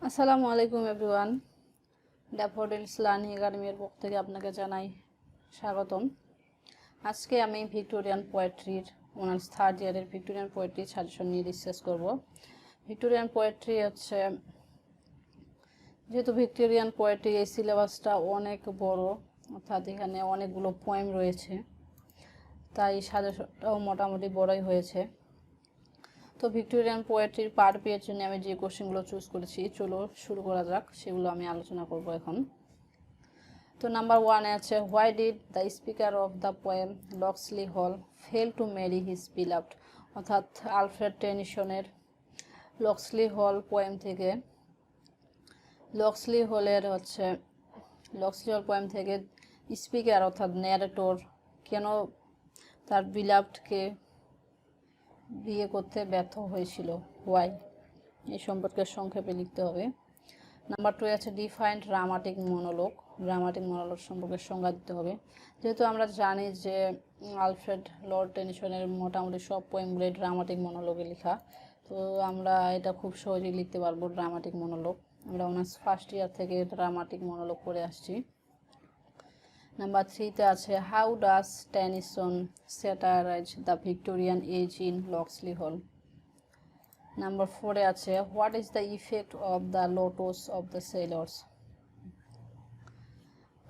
আসসালামু আলাইকুম everyone. Daffodils learning একাডেমির পক্ষ থেকে আপনাকে জানাই স্বাগতম। আজকে আমি ভিক্টোরিয়ান পোয়েট্রির অনার্স থার্ড ইয়ারের ভিক্টোরিয়ান পোয়েট্রি সাজেশন নিয়ে ডিসকাস করব। ভিক্টোরিয়ান পোয়েট্রি হচ্ছে, যেহেতু ভিক্টোরিয়ান পোয়েট্রি এই সিলেবাসটা অনেক বড়, অর্থাৎ এখানে অনেকগুলো পোয়েম রয়েছে, তাই সাজেশনটাও মোটামুটি বড়ই হয়েছে। তো ভিক্টোরিয়ান পোয়েট্রির পার্ট বি এর জন্য আমি যে কোশ্চেনগুলো চুজ করেছি, চলো শুরু করা যাক, সেগুলো আমি আলোচনা করব এখন। তো নাম্বার 1 আছে, why did the speaker of the poem Locksley Hall fail to marry his beloved, অর্থাৎ আলফ্রেড টেনিসনের লক্সলি হল পোয়েম থেকে লক্সলি হল পোয়েম থেকে স্পিকার অর্থাৎ ন্যারেটর কেন তার বিলাভডকে বিয়ে করতে ব্যর্থ হয়েছিল, হোয়াই, এই সম্পর্কে সংক্ষেপে লিখতে হবে। নাম্বার 2 আছে, ডিফাইন্ড ড্রামাটিক মনোলগ সম্পর্কে সংজ্ঞা দিতে হবে। যেহেতু আমরা জানি যে আলফ্রেড লর্ড টেনিসনের মোটামুটি সব পোয়েমগুলোই ড্রামাটিক মনোলগে লেখা, তো আমরা এটা খুব সহজেই লিখতে পারবো ড্রামাটিক মনোলগ। আমরা অনার্স ফার্স্ট ইয়ার থেকে ড্রামাটিক মনোলগ করে আসছি। নাম্বার 3-তে আছে, how does Tennyson satirize the Victorian age in Locksley Hall. Number 4-এ আছে, what is the effect of the lotus of the sailors.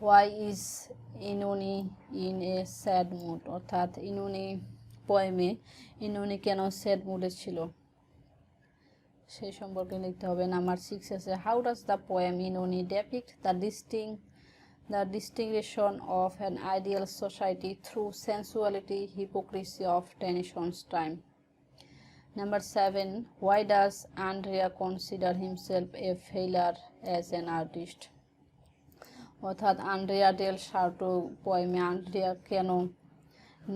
Why is ennui in a sad mood, অর্থাৎ ennui পোয়েমে ইনুনি কেন sad মুডে ছিল, সেই সম্পর্কে লিখতে হবে। নাম্বার 6 আছে, how does the poem ennui depict the distinction of an ideal society through sensuality, hypocrisy of Tennyson's time. Number 7, why does Andrea consider himself a failure as an artist? অর্থাৎ Andrea del Sarto পোয়েমে Andrea কেন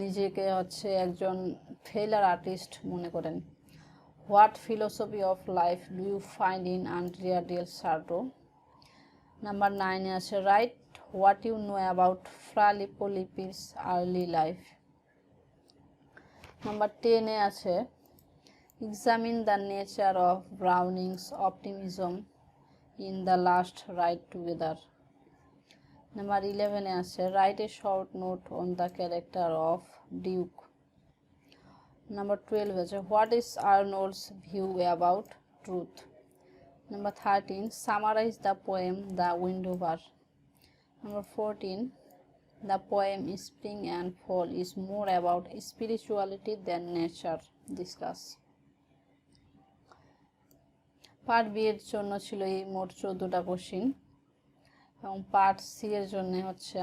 নিজেকে একজন failure artist মনে করেন। What philosophy of life do you find in Andrea del Sarto. Number 9-এ আছে, write what you know about Fra লিপোলিপির আর্লি লাইফ। নাম্বার 10-এ আছে, examine the nature of Browning's optimism in the last ride together. Number 11-এ আছে, write a short note on the character of Duke. Number 12 আছে, what is Arnold's view about truth. Number 13, summarize the poem The Windover. Number 14, the poem Spring and Fall is more about spirituality than nature. Discuss. Part B এর জন্য ছিল এই মোট 14টা question, এবং part C এর জন্য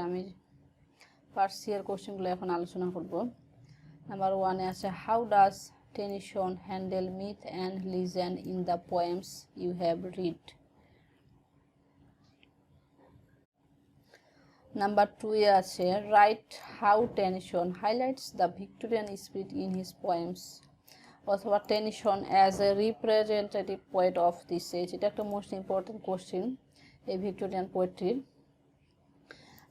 আমি পার্ট সি এর কোশ্চেনগুলো এখন আলোচনা করব। নাম্বার 1-এ আছে, how does Tennyson handle myth and legend in the poems you have read. Number 2-এ আছে, write how Tennyson highlights the Victorian spirit in his poems, অথবা Tennyson as a representative poet of this age. এটা একটা most important question এই Victorian পোয়েট্রির।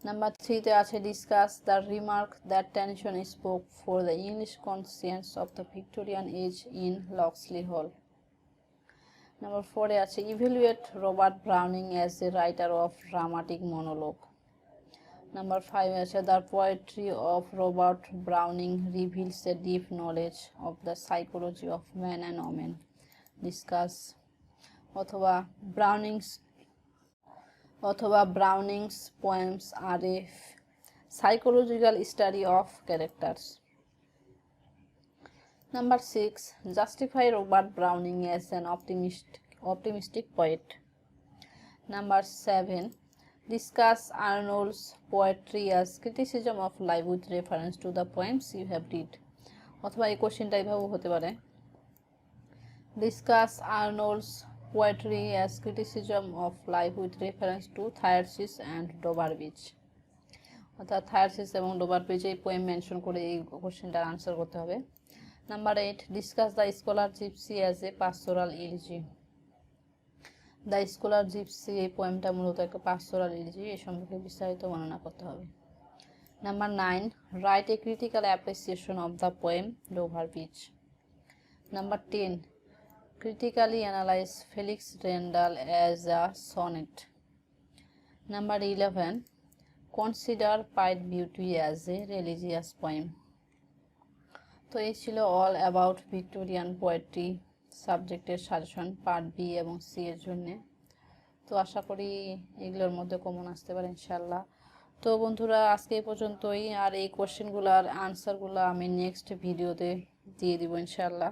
Number 3-তে আছে, discuss the remark that Tennyson spoke for the English conscience of the Victorian age in Locksley Hall. Number 4-এ আছে, evaluate Robert Browning as a writer of dramatic monologue. Number 5-এ আছে, the poetry of Robert Browning reveals a deep knowledge of the psychology of man and women. Discuss, অথবা Browning's poems are a psychological study of characters. Number 6, justify Robert Browning as an optimistic poet. Number 7, discuss Arnold's poetry as criticism of life with reference to the poems you have read. অথবা এই কোশ্চেনটা এইভাবে হতে পারে, discuss Arnold's poetry as criticism of life with reference to Thyresis and Doberbridge. অর্থাৎ Thyrsis এবং ডোবারব্রিজ এই poem mention করে এই কোশ্চেনটার আনসার করতে হবে। Number 8, discuss the scholar gipsy as a pastoral elegy. The scholar gipsy এই পোয়েমটা মূলত একটা পাস্টোরাল ইলিজি, এই সম্পর্কে বিস্তারিত বর্ণনা করতে হবে। Number 9, write a critical appreciation of the poem Dover Bridge. Number 10, critically analyze Felix Randal as a sonnet. Number 11. Consider Pied Beauty as a religious poem. তো এই ছিল অল অ্যাবাউট ভিক্টোরিয়ান পোয়েট্রি সাবজেক্টের সাজেশন পার্ট বি এবং C এর জন্য। তো আশা করি এগুলোর মধ্যে কমন আসতে পারে ইনশাল্লাহ। তো বন্ধুরা আজকে এই পর্যন্তই, আর এই কোশ্চেনগুলোর আনসারগুলো আমি নেক্সট ভিডিওতে দিয়ে দিব ইনশাল্লাহ।